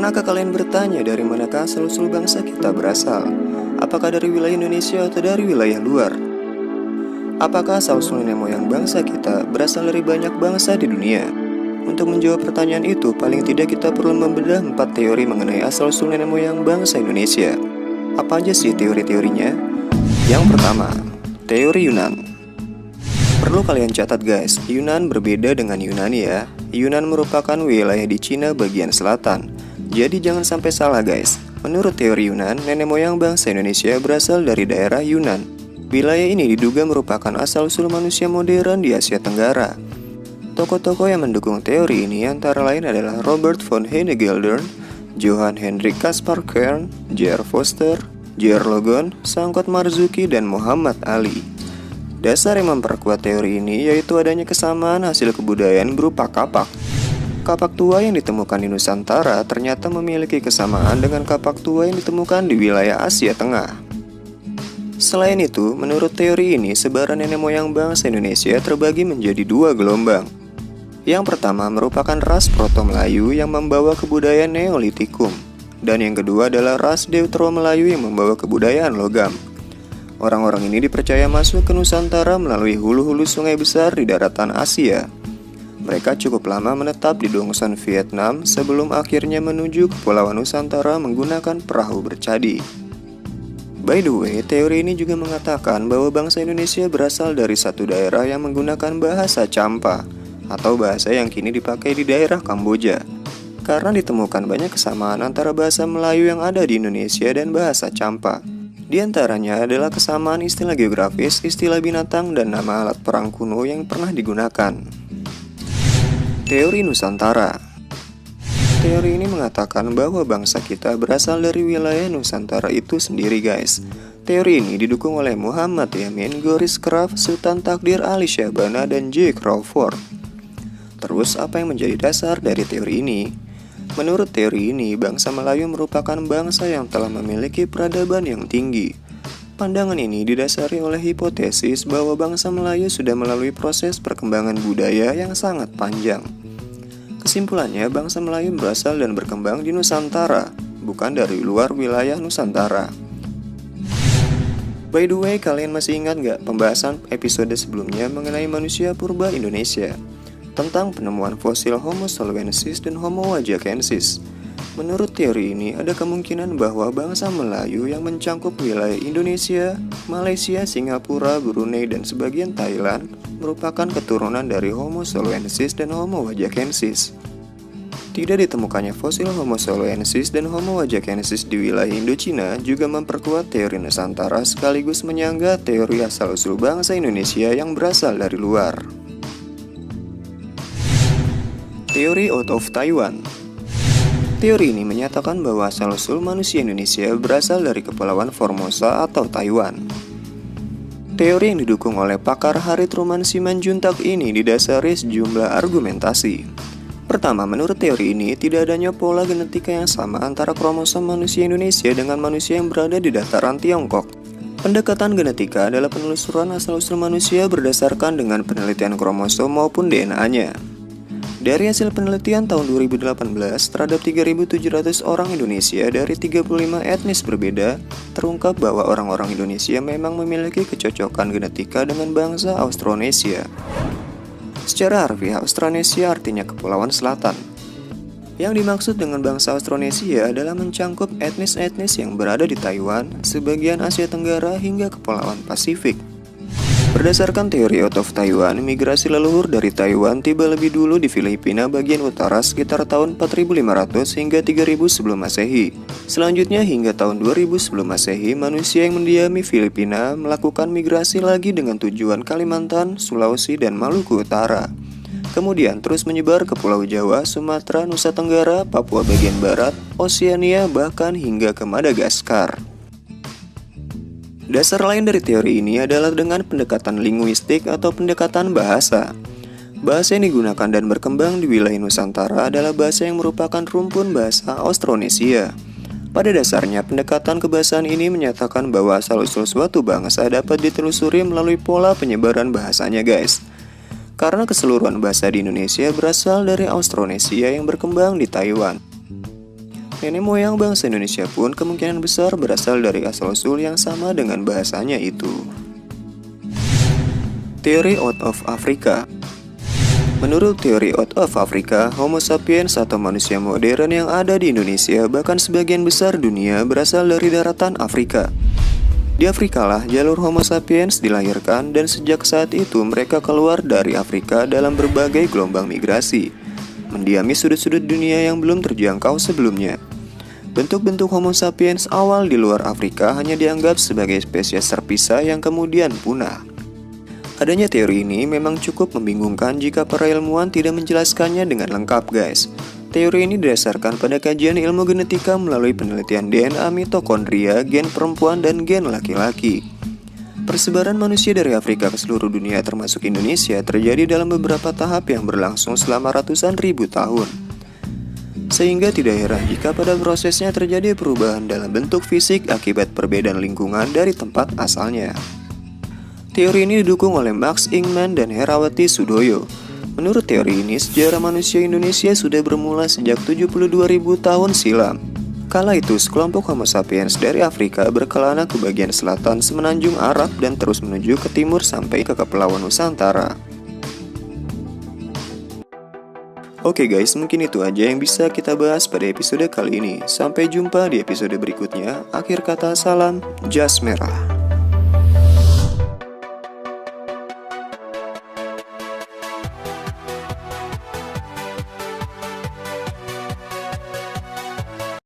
Pernahkah kalian bertanya dari manakah asal-usul bangsa kita berasal? Apakah dari wilayah Indonesia atau dari wilayah luar? Apakah asal-usul nenek moyang bangsa kita berasal dari banyak bangsa di dunia? Untuk menjawab pertanyaan itu, paling tidak kita perlu membedah 4 teori mengenai asal-usul nenek moyang bangsa Indonesia. Apa aja sih teori-teorinya? Yang pertama, teori Yunan. Perlu kalian catat guys, Yunan berbeda dengan Yunani ya. Yunan merupakan wilayah di Cina bagian selatan. Jadi jangan sampai salah guys. Menurut teori Yunan, nenek moyang bangsa Indonesia berasal dari daerah Yunan. Wilayah ini diduga merupakan asal-usul manusia modern di Asia Tenggara. Tokoh-tokoh yang mendukung teori ini antara lain adalah Robert von Hennegelder, Johann Hendrik Caspar Kern, J.R. Foster, J.R. Logan, Sangkot Marzuki, dan Muhammad Ali. Dasar yang memperkuat teori ini yaitu adanya kesamaan hasil kebudayaan berupa kapak. Kapak tua yang ditemukan di Nusantara ternyata memiliki kesamaan dengan kapak tua yang ditemukan di wilayah Asia Tengah. Selain itu, menurut teori ini, sebaran nenek moyang bangsa Indonesia terbagi menjadi 2 gelombang. Yang pertama merupakan ras Proto-Melayu yang membawa kebudayaan Neolitikum, dan yang kedua adalah ras Deutero-Melayu yang membawa kebudayaan logam. Orang-orang ini dipercaya masuk ke Nusantara melalui hulu-hulu sungai besar di daratan Asia. Mereka cukup lama menetap di Dongson, Vietnam sebelum akhirnya menuju Kepulauan Nusantara menggunakan perahu bercadi. By the way, teori ini juga mengatakan bahwa bangsa Indonesia berasal dari satu daerah yang menggunakan bahasa Champa, atau bahasa yang kini dipakai di daerah Kamboja. Karena ditemukan banyak kesamaan antara bahasa Melayu yang ada di Indonesia dan bahasa Champa. Di antaranya adalah kesamaan istilah geografis, istilah binatang, dan nama alat perang kuno yang pernah digunakan. Teori Nusantara. Teori ini mengatakan bahwa bangsa kita berasal dari wilayah Nusantara itu sendiri guys. Teori ini didukung oleh Muhammad Yamin, Goris Kraf, Sultan Takdir Ali Syahbana, dan J. Crawford. Terus apa yang menjadi dasar dari teori ini? Menurut teori ini, bangsa Melayu merupakan bangsa yang telah memiliki peradaban yang tinggi. Pandangan ini didasari oleh hipotesis bahwa bangsa Melayu sudah melalui proses perkembangan budaya yang sangat panjang. Kesimpulannya, bangsa Melayu berasal dan berkembang di Nusantara, bukan dari luar wilayah Nusantara. By the way, kalian masih ingat gak pembahasan episode sebelumnya mengenai manusia purba Indonesia? Tentang penemuan fosil Homo soloensis dan Homo wajakensis. Menurut teori ini, ada kemungkinan bahwa bangsa Melayu yang mencangkup wilayah Indonesia, Malaysia, Singapura, Brunei, dan sebagian Thailand merupakan keturunan dari Homo soloensis dan Homo wajakensis. Tidak ditemukannya fosil Homo soloensis dan Homo wajakensis di wilayah Indochina juga memperkuat teori Nusantara sekaligus menyangga teori asal-usul bangsa Indonesia yang berasal dari luar. Teori out of Taiwan. Teori ini menyatakan bahwa asal-usul manusia Indonesia berasal dari Kepulauan Formosa atau Taiwan. Teori yang didukung oleh pakar Harith Ruman Simanjuntak ini didasari sejumlah argumentasi. Pertama, menurut teori ini tidak adanya pola genetika yang sama antara kromosom manusia Indonesia dengan manusia yang berada di dataran Tiongkok. Pendekatan genetika adalah penelusuran asal-usul manusia berdasarkan dengan penelitian kromosom maupun DNA-nya. Dari hasil penelitian tahun 2018 terhadap 3.700 orang Indonesia dari 35 etnis berbeda, terungkap bahwa orang-orang Indonesia memang memiliki kecocokan genetika dengan bangsa Austronesia. Secara harfiah, Austronesia artinya Kepulauan Selatan. Yang dimaksud dengan bangsa Austronesia adalah mencangkup etnis-etnis yang berada di Taiwan, sebagian Asia Tenggara hingga Kepulauan Pasifik. Berdasarkan teori out of Taiwan, migrasi leluhur dari Taiwan tiba lebih dulu di Filipina bagian utara sekitar tahun 4500 hingga 3000 sebelum Masehi. Selanjutnya hingga tahun 2000 sebelum Masehi, manusia yang mendiami Filipina melakukan migrasi lagi dengan tujuan Kalimantan, Sulawesi, dan Maluku Utara. Kemudian terus menyebar ke Pulau Jawa, Sumatera, Nusa Tenggara, Papua bagian barat, Oseania, bahkan hingga ke Madagaskar. Dasar lain dari teori ini adalah dengan pendekatan linguistik atau pendekatan bahasa. Bahasa yang digunakan dan berkembang di wilayah Nusantara adalah bahasa yang merupakan rumpun bahasa Austronesia. Pada dasarnya, pendekatan kebahasaan ini menyatakan bahwa asal-usul suatu bangsa dapat ditelusuri melalui pola penyebaran bahasanya guys. Karena keseluruhan bahasa di Indonesia berasal dari Austronesia yang berkembang di Taiwan. nenek moyang bangsa Indonesia pun kemungkinan besar berasal dari asal-usul yang sama dengan bahasanya itu. Teori Out of Africa. Menurut teori Out of Africa, Homo sapiens atau manusia modern yang ada di Indonesia bahkan sebagian besar dunia berasal dari daratan Afrika. Di Afrika lah jalur Homo sapiens dilahirkan dan sejak saat itu mereka keluar dari Afrika dalam berbagai gelombang migrasi, mendiami sudut-sudut dunia yang belum terjangkau sebelumnya. Bentuk-bentuk Homo sapiens awal di luar Afrika hanya dianggap sebagai spesies terpisah yang kemudian punah. Adanya teori ini memang cukup membingungkan jika para ilmuwan tidak menjelaskannya dengan lengkap, guys. Teori ini didasarkan pada kajian ilmu genetika melalui penelitian DNA mitokondria, gen perempuan, dan gen laki-laki. Persebaran manusia dari Afrika ke seluruh dunia termasuk Indonesia terjadi dalam beberapa tahap yang berlangsung selama ratusan ribu tahun. Sehingga tidak heran jika pada prosesnya terjadi perubahan dalam bentuk fisik akibat perbedaan lingkungan dari tempat asalnya. Teori ini didukung oleh Max Ingman dan Herawati Sudoyo. Menurut teori ini, sejarah manusia Indonesia sudah bermula sejak 72.000 tahun silam. Kala itu, sekelompok Homo sapiens dari Afrika berkelana ke bagian selatan semenanjung Arab dan terus menuju ke timur sampai ke Kepulauan Nusantara. Oke guys, mungkin itu aja yang bisa kita bahas pada episode kali ini. Sampai jumpa di episode berikutnya. Akhir kata, salam jas merah.